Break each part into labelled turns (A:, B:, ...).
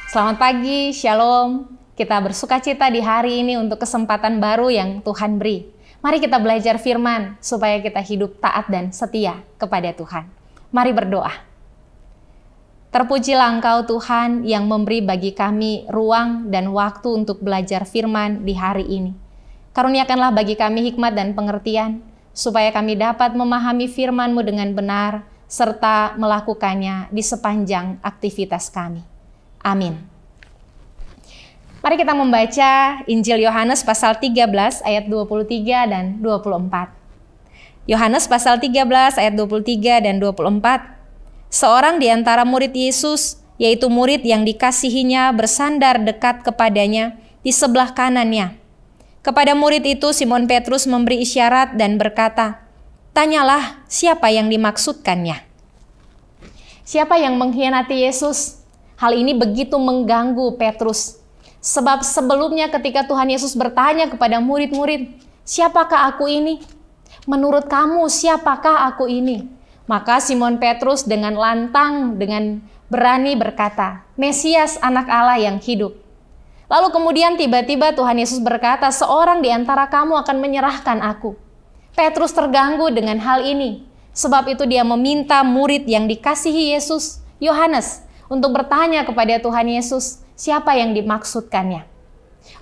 A: Selamat pagi, Shalom. Kita bersukacita di hari ini untuk kesempatan baru yang Tuhan beri. Mari kita belajar firman supaya kita hidup taat dan setia kepada Tuhan. Mari berdoa. Terpujilah Engkau Tuhan yang memberi bagi kami ruang dan waktu untuk belajar firman di hari ini. Karuniakanlah bagi kami hikmat dan pengertian, supaya kami dapat memahami firman-Mu dengan benar, serta melakukannya di sepanjang aktivitas kami. Amin. Mari kita membaca Injil Yohanes pasal 13 ayat 23 dan 24. Yohanes pasal 13 ayat 23 dan 24. Seorang di antara murid Yesus, yaitu murid yang dikasihinya, bersandar dekat kepadanya di sebelah kanannya. Kepada murid itu Simon Petrus memberi isyarat dan berkata, "Tanyalah siapa yang dimaksudkannya." Siapa yang mengkhianati Yesus? Hal ini begitu mengganggu Petrus. Sebab sebelumnya ketika Tuhan Yesus bertanya kepada murid-murid, "Siapakah aku ini? Menurut kamu siapakah aku ini?" Maka Simon Petrus dengan lantang, dengan berani berkata, "Mesias, anak Allah yang hidup." Lalu kemudian tiba-tiba Tuhan Yesus berkata, "Seorang di antara kamu akan menyerahkan aku." Petrus terganggu dengan hal ini. Sebab itu dia meminta murid yang dikasihi Yesus, Yohanes, untuk bertanya kepada Tuhan Yesus, siapa yang dimaksudkannya.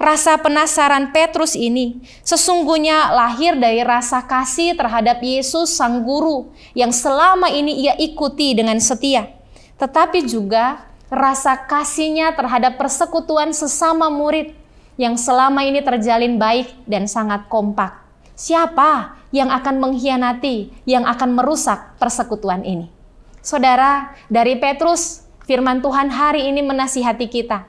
A: Rasa penasaran Petrus ini sesungguhnya lahir dari rasa kasih terhadap Yesus sang guru yang selama ini ia ikuti dengan setia. Tetapi juga rasa kasihnya terhadap persekutuan sesama murid yang selama ini terjalin baik dan sangat kompak. Siapa yang akan mengkhianati, yang akan merusak persekutuan ini? Saudara, dari Petrus, firman Tuhan hari ini menasihati kita.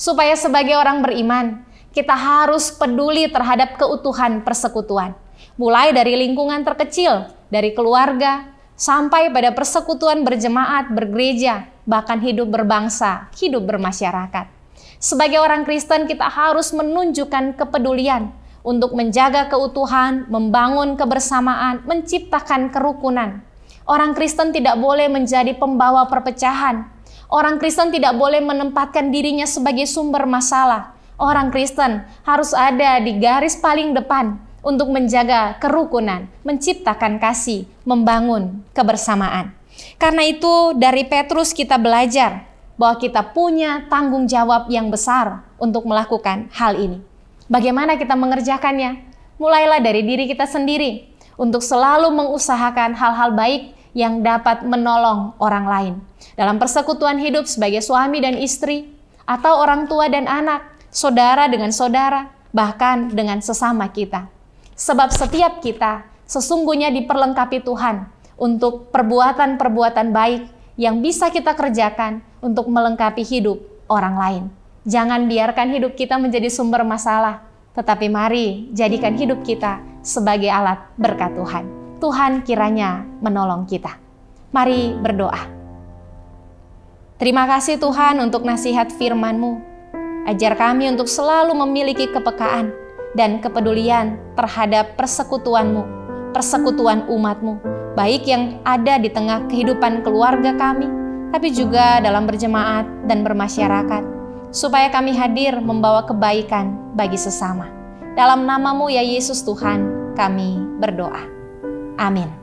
A: Supaya sebagai orang beriman, kita harus peduli terhadap keutuhan persekutuan. Mulai dari lingkungan terkecil, dari keluarga, sampai pada persekutuan berjemaat, bergereja, bahkan hidup berbangsa, hidup bermasyarakat. Sebagai orang Kristen, kita harus menunjukkan kepedulian untuk menjaga keutuhan, membangun kebersamaan, menciptakan kerukunan. Orang Kristen tidak boleh menjadi pembawa perpecahan. Orang Kristen tidak boleh menempatkan dirinya sebagai sumber masalah. Orang Kristen harus ada di garis paling depan untuk menjaga kerukunan, menciptakan kasih, membangun kebersamaan. Karena itu dari Petrus kita belajar bahwa kita punya tanggung jawab yang besar untuk melakukan hal ini. Bagaimana kita mengerjakannya? Mulailah dari diri kita sendiri untuk selalu mengusahakan hal-hal baik yang dapat menolong orang lain. Dalam persekutuan hidup sebagai suami dan istri, atau orang tua dan anak, saudara dengan saudara, bahkan dengan sesama kita. Sebab setiap kita sesungguhnya diperlengkapi Tuhan untuk perbuatan-perbuatan baik yang bisa kita kerjakan untuk melengkapi hidup orang lain. Jangan biarkan hidup kita menjadi sumber masalah, tetapi mari jadikan hidup kita sebagai alat berkat Tuhan. Tuhan kiranya menolong kita. Mari berdoa. Terima kasih Tuhan untuk nasihat firman-Mu. Ajar kami untuk selalu memiliki kepekaan dan kepedulian terhadap persekutuan-Mu, persekutuan umat-Mu, baik yang ada di tengah kehidupan keluarga kami, tapi juga dalam berjemaat dan bermasyarakat, supaya kami hadir membawa kebaikan bagi sesama. Dalam nama-Mu ya Yesus Tuhan, kami berdoa. Amin.